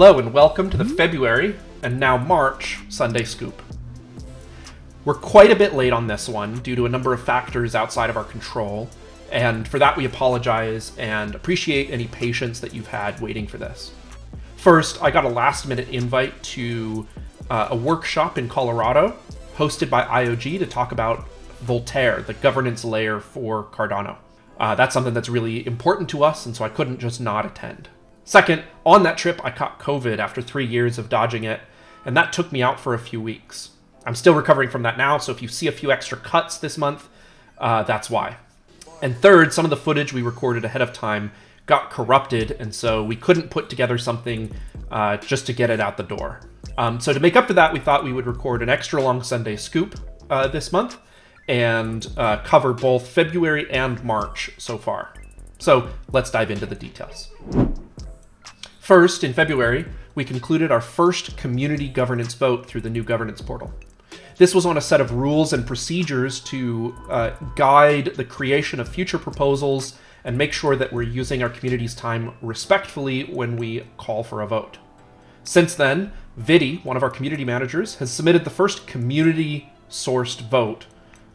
Hello and welcome to the February, and now March, Sunday Scoop. We're quite a bit late on this one due to a number of factors outside of our control, and for that we apologize and appreciate any patience that you've had waiting for this. First, I got a last-minute invite to a workshop in Colorado hosted by IOG to talk about Voltaire, the governance layer for Cardano. That's something that's really important to us, and so I couldn't just not attend. Second, on that trip, I caught COVID after 3 years of dodging it, and that took me out for a few weeks. I'm still recovering from that now, so if you see a few extra cuts this month, that's why. And third, some of the footage we recorded ahead of time got corrupted, and so we couldn't put together something just to get it out the door. So to make up for that, we thought we would record an extra long Sunday Scoop this month and cover both February and March so far. So let's dive into the details. First, in February, we concluded our first community governance vote through the new governance portal. This was on a set of rules and procedures to guide the creation of future proposals and make sure that we're using our community's time respectfully when we call for a vote. Since then, Vidi, one of our community managers, has submitted the first community-sourced vote,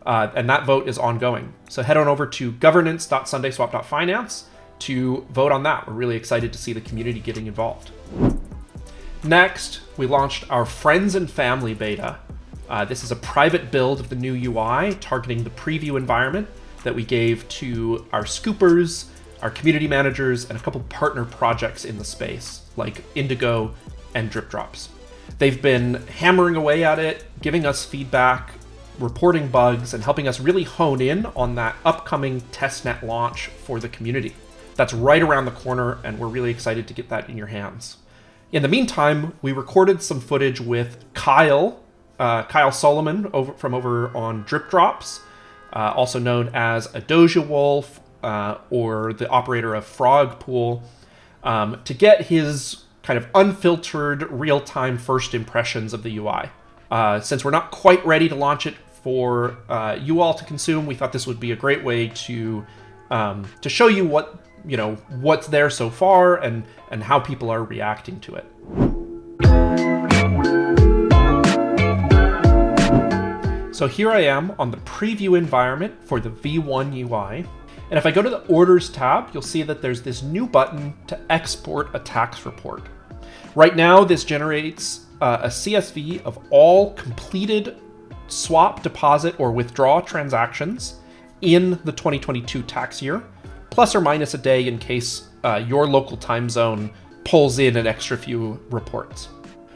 and that vote is ongoing. So head on over to governance.sundaeswap.finance to vote on that. We're really excited to see the community getting involved. Next, we launched our Friends and Family beta. This is a private build of the new UI targeting the preview environment that we gave to our scoopers, our community managers, and a couple partner projects in the space, like Indigo and Drip Drops. They've been hammering away at it, giving us feedback, reporting bugs, and helping us really hone in on that upcoming testnet launch for the community. That's right around the corner, and we're really excited to get that in your hands. In the meantime, we recorded some footage with Kyle Solomon from over on Drip Drops, also known as a Doja Wolf or the operator of Frog Pool, to get his kind of unfiltered, real-time first impressions of the UI. Since we're not quite ready to launch it for you all to consume, we thought this would be a great way to show you what's there so far and how people are reacting to it. So here I am on the preview environment for the V1 UI. And if I go to the Orders tab, you'll see that there's this new button to export a tax report. Right now, this generates a CSV of all completed swap, deposit, or withdraw transactions in the 2022 tax year, plus or minus a day in case your local time zone pulls in an extra few reports.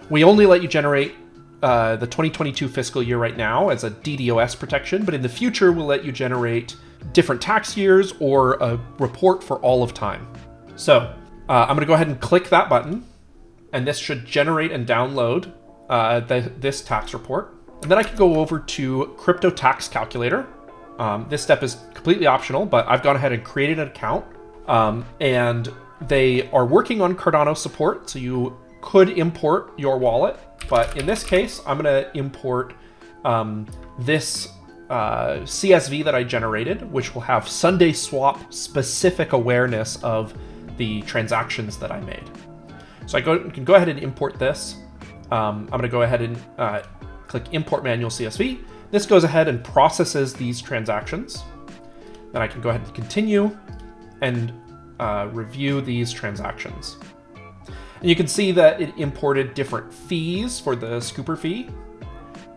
We only let you generate the 2022 fiscal year right now as a DDoS protection, but in the future we'll let you generate different tax years or a report for all of time. So I'm going to go ahead and click that button, and this should generate and download this tax report. And then I can go over to Crypto Tax Calculator. This step is completely optional, but I've gone ahead and created an account, and they are working on Cardano support, so you could import your wallet. But in this case, I'm going to import this CSV that I generated, which will have Sundae Swap specific awareness of the transactions that I made. So I can go ahead and import this. I'm going to go ahead and click Import Manual CSV. This goes ahead and processes these transactions. Then I can go ahead and continue and review these transactions. And you can see that it imported different fees for the scooper fee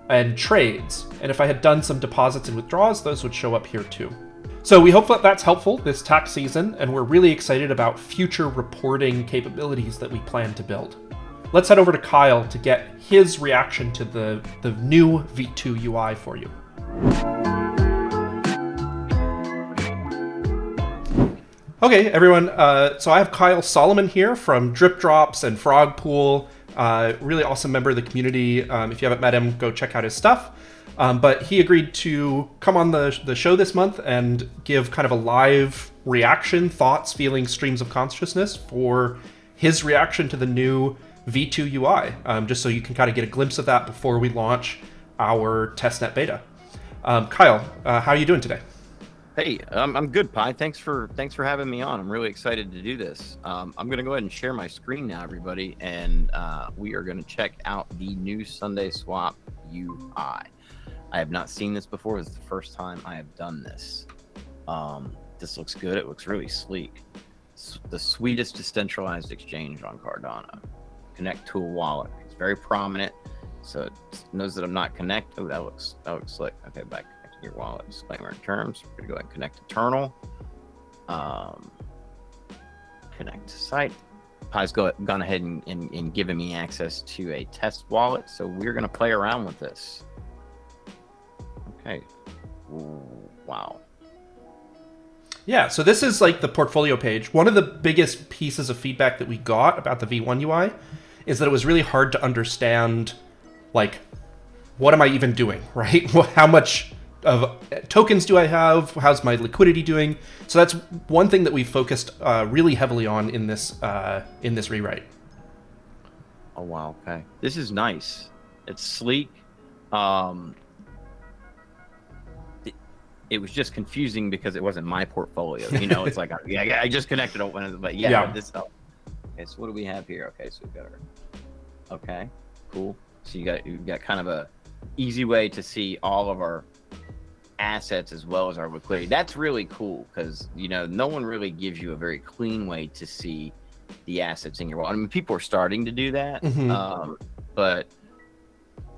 and trades. And if I had done some deposits and withdrawals, those would show up here too. So we hope that that's helpful this tax season, and we're really excited about future reporting capabilities that we plan to build. Let's head over to Kyle to get his reaction to the new V2 UI for you. Okay, everyone, so I have Kyle Solomon here from Drip Drops and Frog Pool, really awesome member of the community. If you haven't met him, go check out his stuff. But he agreed to come on the show this month and give kind of a live reaction, thoughts, feelings, streams of consciousness for his reaction to the new V2 UI, just so you can kind of get a glimpse of that before we launch our testnet beta. Kyle, how are you doing today? Hey, I'm good, Pi. Thanks for having me on. I'm really excited to do this. I'm gonna go ahead and share my screen now, everybody, and we are gonna check out the new Sunday Swap UI. I have not seen this before. This is the first time I have done this. This looks good. It looks really sleek. It's the sweetest decentralized exchange on Cardano. Connect to a wallet. It's very prominent, so it knows that I'm not connected. Oh, that looks slick. Okay, back to your wallet. Disclaimer and terms. We're gonna go ahead and connect Eternal. Um, Connect to site. Pi's gone ahead and given me access to a test wallet, so we're gonna play around with this. Okay. Ooh, wow. Yeah, so this is like the portfolio page. One of the biggest pieces of feedback that we got about the V1 UI is that it was really hard to understand, like, what am I even doing, right? How much of tokens do I have? How's my liquidity doing? So that's one thing that we focused really heavily on in this rewrite. Oh wow. Okay. This is nice. It's sleek. Um, it was just confusing because it wasn't my portfolio. You know, it's like I just connected it, but Yeah. this. Oh. Okay, so what do we have here? Okay, so we've got our. Okay, cool. So you've got kind of a easy way to see all of our assets as well as our liquidity. That's really cool because no one really gives you a very clean way to see the assets in your wallet. I mean, people are starting to do that, but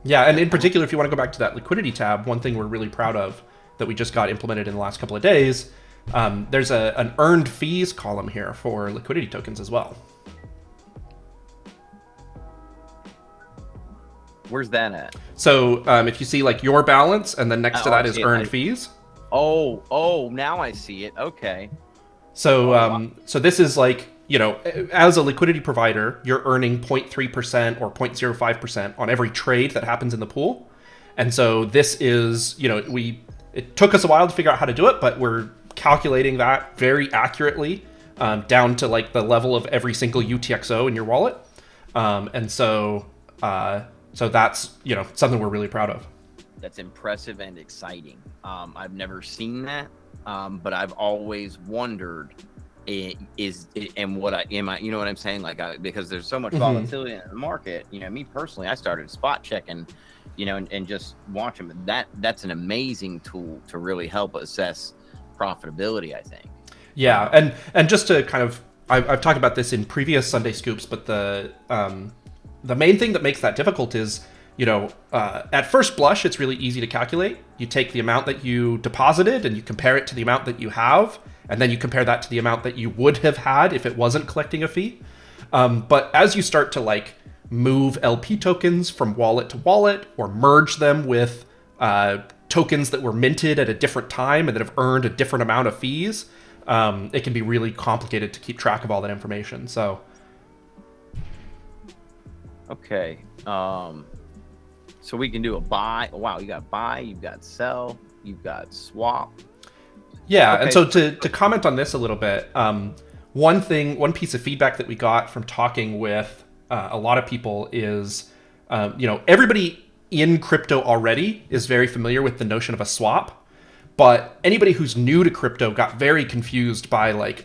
yeah, and in particular, if you want to go back to that liquidity tab, one thing we're really proud of that we just got implemented in the last couple of days, there's an earned fees column here for liquidity tokens as well. where's that at? So if you see like your balance and then next to that is earned fees. Oh, now I see it. Okay. So so this is like, as a liquidity provider, you're earning 0.3% or 0.05% on every trade that happens in the pool. And so this is, it took us a while to figure out how to do it, but we're calculating that very accurately down to like the level of every single UTXO in your wallet. And so that's, something we're really proud of. That's impressive and exciting. I've never seen that, but I've always wondered, what I'm saying? Like, because there's so much volatility in the market. Me personally, I started spot checking, and just watch them. That's an amazing tool to really help assess profitability, I think. Yeah, and just to kind of, I've talked about this in previous Sunday scoops, but the main thing that makes that difficult is, at first blush, it's really easy to calculate. You take the amount that you deposited and you compare it to the amount that you have, and then you compare that to the amount that you would have had if it wasn't collecting a fee. But as you start to like move LP tokens from wallet to wallet or merge them with tokens that were minted at a different time and that have earned a different amount of fees, it can be really complicated to keep track of all that information. So, okay. So we can do a buy. Wow, you got buy, you've got sell, you've got swap. Yeah, okay. And so to comment on this a little bit, one piece of feedback that we got from talking with a lot of people is, everybody in crypto already is very familiar with the notion of a swap, but anybody who's new to crypto got very confused by like,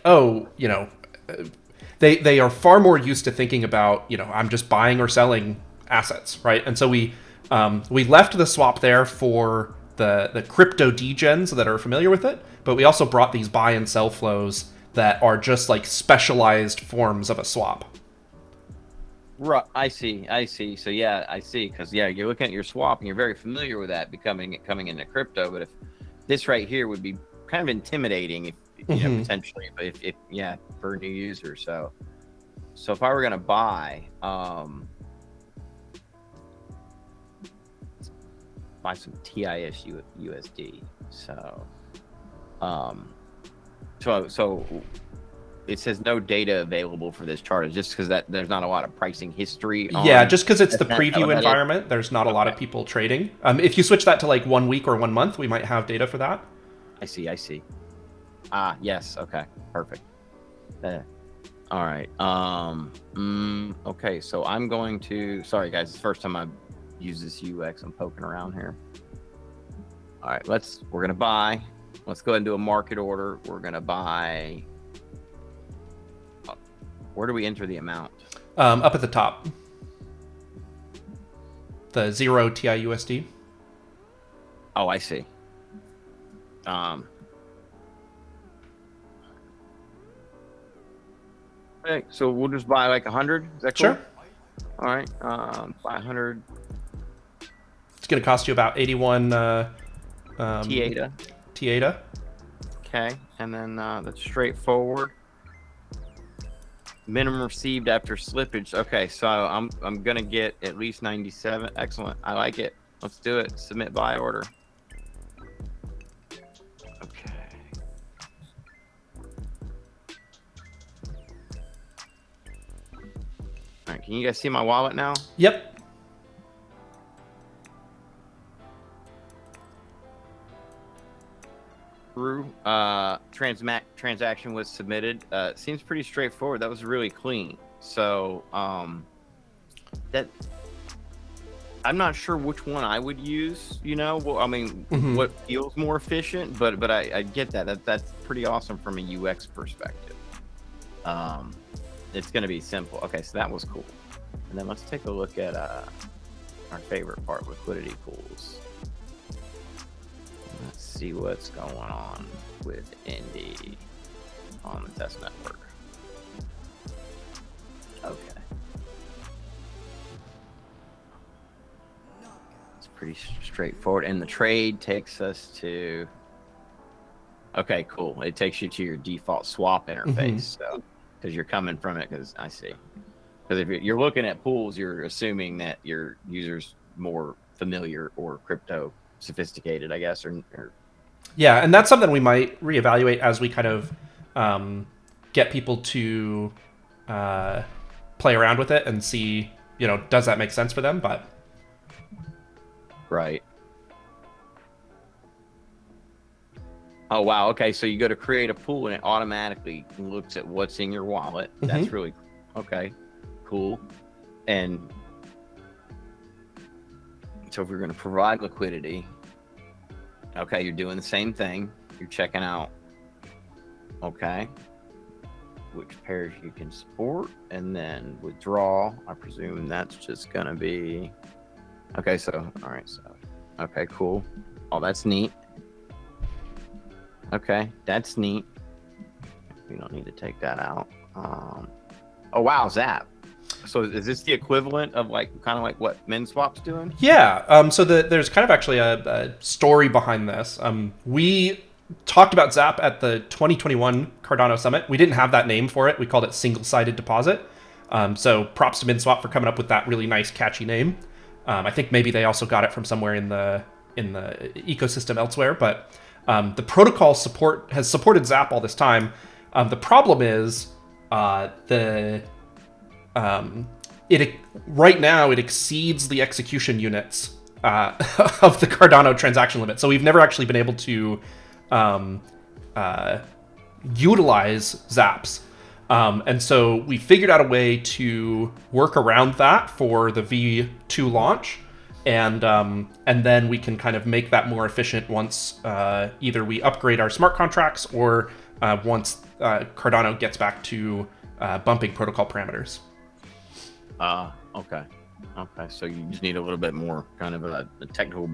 they are far more used to thinking about, I'm just buying or selling assets, right? And so we left the swap there for the crypto degens that are familiar with it, but we also brought these buy and sell flows that are just like specialized forms of a swap. Right, I see. So yeah, I see. Because you're looking at your swap and you're very familiar with that coming into crypto. But if this right here would be kind of intimidating, if potentially, but if for a new user. So if I were gonna buy some TIS USD, so it says no data available for this chart. Is just because that there's not a lot of pricing history. Yeah, just because it's the preview environment, there's not a lot of people trading. If you switch that to like 1 week or 1 month, we might have data for that. I see. Yes. Okay. Perfect. All right. Okay. So I'm going to. Sorry, guys. It's the first time I've used this UX. I'm poking around here. All right. We're gonna buy. Let's go ahead and do a market order. We're gonna buy. Where do we enter the amount? Up at the top. The 0 TIUSD. Oh, I see. Okay, so we'll just buy like 100. Is that cool? Sure. All right. Buy 100. It's going to cost you about 81 T-ADA. T-ADA. Okay, and then that's straightforward. Minimum received after slippage. Okay, so I'm gonna get at least 97. Excellent. I like it. Let's do it. Submit buy order. Okay. All right. Can you guys see my wallet now? Yep. Through. Transaction was submitted. Seems pretty straightforward. That was really clean. So that I'm not sure which one I would use. You know, well, I mean, what feels more efficient, but I get that. That's pretty awesome from a UX perspective. It's going to be simple. Okay, so that was cool. And then let's take a look at our favorite part, liquidity pools. Let's see what's going on with Indy on the test network. Okay. It's pretty straightforward. And the trade takes us to... Okay, cool. It takes you to your default swap interface. So, because you're coming from it, because I see. Because if you're looking at pools, you're assuming that your user's more familiar or crypto sophisticated, I guess, or Yeah, and that's something we might reevaluate as we kind of get people to play around with it and see, does that make sense for them? But right. Oh wow. Okay, so you go to create a pool and it automatically looks at what's in your wallet. That's really okay. Cool. And so if we're going to provide liquidity, okay, you're doing the same thing. You're checking out, okay, which pairs you can support, and then withdraw. I presume that's just going to be, okay, so, all right, so, okay, cool. Oh, that's neat. Okay, that's neat. We don't need to take that out. Oh, wow, Zap. So is this the equivalent of kind of like what MinSwap's doing? Yeah. So there's kind of actually a story behind this. We talked about Zap at the 2021 Cardano Summit. We didn't have that name for it. We called it single-sided deposit. So props to MinSwap for coming up with that really nice, catchy name. I think maybe they also got it from somewhere in the ecosystem elsewhere. But the protocol has supported Zap all this time. The problem is right now it exceeds the execution units of the Cardano transaction limit. So we've never actually been able to utilize Zaps. And so we figured out a way to work around that for the V2 launch. And then we can kind of make that more efficient once either we upgrade our smart contracts or once Cardano gets back to bumping protocol parameters. Okay. So you just need a little bit more kind of a technical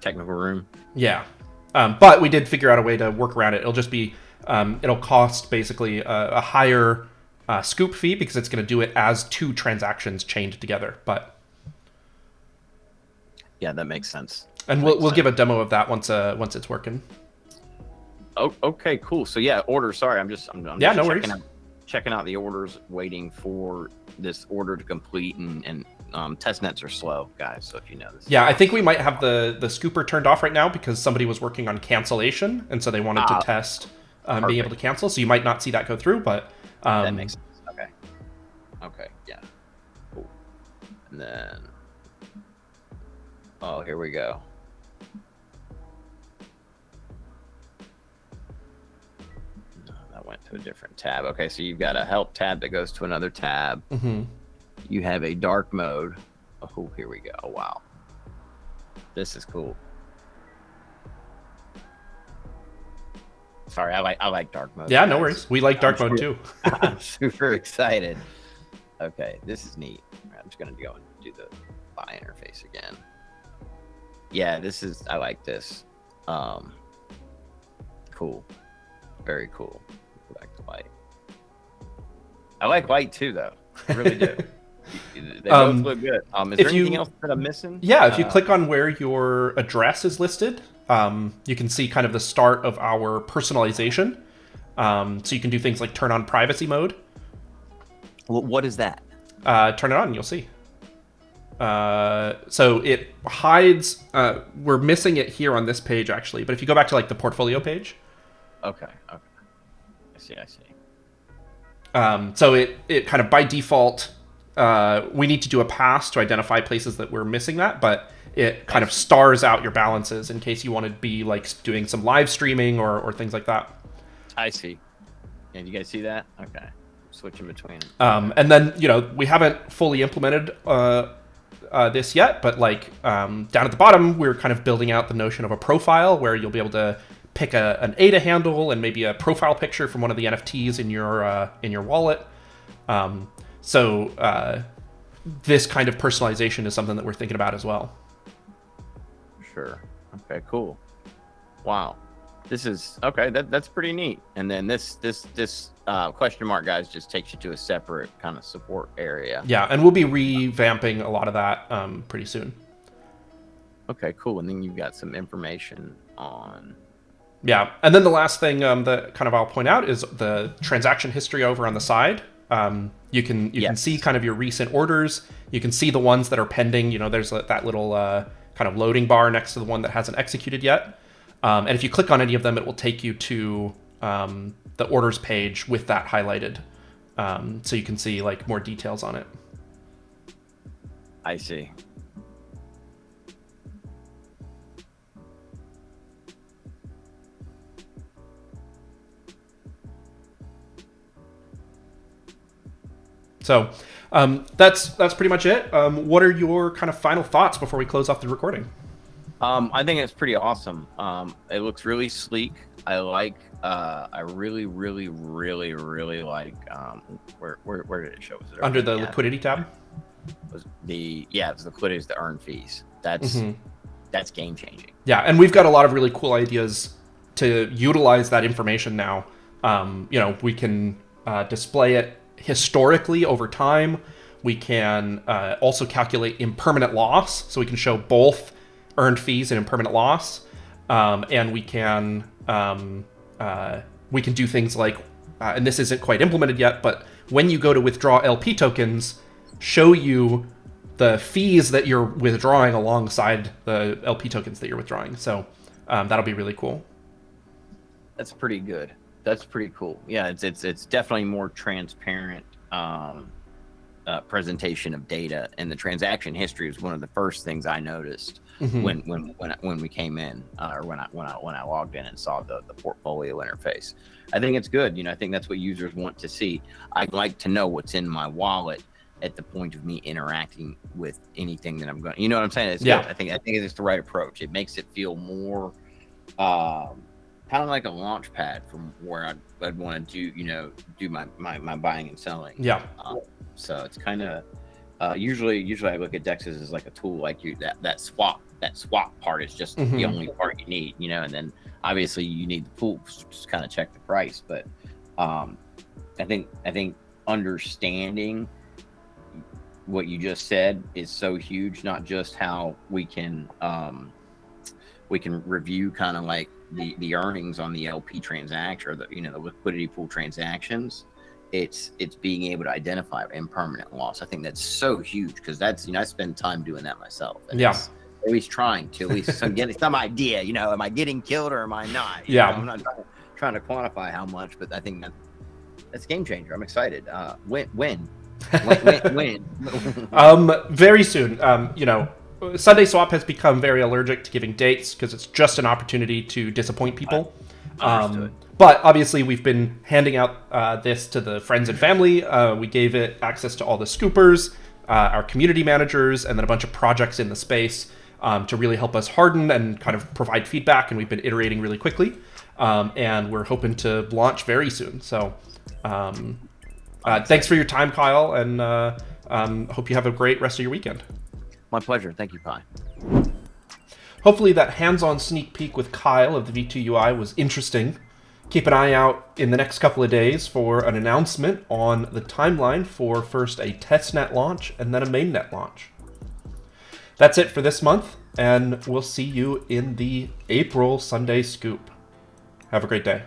room. Yeah. But we did figure out a way to work around it. It'll just be, it'll cost basically a higher scoop fee because it's going to do it as two transactions chained together. But yeah, that makes sense. And we'll give a demo of that once it's working. Oh, okay, cool. So yeah, order. Sorry, I'm just yeah, no worries. Checking out the orders, waiting for this order to complete, and testnets are slow, guys. So if you know this. Yeah, I think we might have the scooper turned off right now because somebody was working on cancellation, and so they wanted to test being able to cancel. So you might not see that go through, but that makes sense. Okay, yeah, cool. And then, oh, here we go. Went to a different tab. Okay, so you've got a help tab that goes to another tab. You have a dark mode. Oh, here we go. Oh, wow. This is cool. sorry. I like dark mode. Yeah, guys. no worries. We like dark mode too. I'm super excited. Okay, this is neat. I'm just gonna go and do the buy interface again. Yeah, I like this. Cool. Very cool. Go back to light. I like light too, though. I really do. They both look good. Is there anything else that I'm missing? Yeah, if you click on where your address is listed, you can see kind of the start of our personalization. So you can do things like turn on privacy mode. What is that? Turn it on, you'll see. So it hides. We're missing it here on this page actually, but if you go back to like the portfolio page. Okay. I see. So it kind of by default, we need to do a pass to identify places that we're missing that, but it kind of stars out your balances in case you want to be like doing some live streaming or things like that. I see. Yeah, you guys see that? Okay. Switching between. And then, we haven't fully implemented this yet, but like down at the bottom, we're kind of building out the notion of a profile where you'll be able to pick an ADA handle and maybe a profile picture from one of the NFTs in your wallet. So this kind of personalization is something that we're thinking about as well. Sure. Okay, cool. Wow. This is okay. That's pretty neat. And then this question mark, guys, just takes you to a separate kind of support area. Yeah, and we'll be revamping a lot of that pretty soon. Okay, cool. And then you've got some information on. Yeah, and then the last thing that kind of I'll point out is the transaction history over on the side. You can see kind of your recent orders. You can see the ones that are pending. There's that little kind of loading bar next to the one that hasn't executed yet. And if you click on any of them, it will take you to the orders page with that highlighted. So you can see like more details on it. I see. So that's pretty much it. What are your kind of final thoughts before we close off the recording? I think it's pretty awesome. It looks really sleek. I really, really, really, really like. Where did it show? Was it under the liquidity tab? It's the liquidity is the earn fees. That's game changing. Yeah, and we've got a lot of really cool ideas to utilize that information now. We can display it historically over time. We can also calculate impermanent loss, so we can show both earned fees and impermanent loss, and we can do things like, and this isn't quite implemented yet, but when you go to withdraw LP tokens, show you the fees that you're withdrawing alongside the LP tokens that you're withdrawing. So that'll be really cool. That's pretty good. That's pretty cool. Yeah, it's definitely more transparent presentation of data, and the transaction history is one of the first things I noticed when we came in, or when I logged in and saw the portfolio interface. I think it's good. I think that's what users want to see. I'd like to know what's in my wallet at the point of me interacting with anything that I'm going. You know what I'm saying? It's good. I think it's the right approach. It makes it feel more kind of like a launch pad from where I'd want to do my buying and selling. Yeah. So it's kind of usually I look at DEXs as like a tool, like that swap part is just the only part you need, and then obviously you need the pool to kind of check the price. But I think understanding what you just said is so huge. Not just how we can review kind of like the earnings on the LP transaction, or the liquidity pool transactions. It's being able to identify impermanent loss. I think that's so huge, because that's I spend time doing that myself. And at least trying to get some idea. Am I getting killed or am I not? I'm not trying to quantify how much, but I think that's game changer. I'm excited. When? Very soon. Sundae Swap has become very allergic to giving dates because it's just an opportunity to disappoint people. But obviously, we've been handing out this to the friends and family. We gave it access to all the scoopers, our community managers, and then a bunch of projects in the space. to really help us harden and kind of provide feedback, and we've been iterating really quickly. And we're hoping to launch very soon. So thanks for your time, Kyle, and hope you have a great rest of your weekend. My pleasure. Thank you, Pi. Hopefully that hands-on sneak peek with Kyle of the V2 UI was interesting. Keep an eye out in the next couple of days for an announcement on the timeline for first a testnet launch and then a mainnet launch. That's it for this month, and we'll see you in the April Sunday Scoop. Have a great day.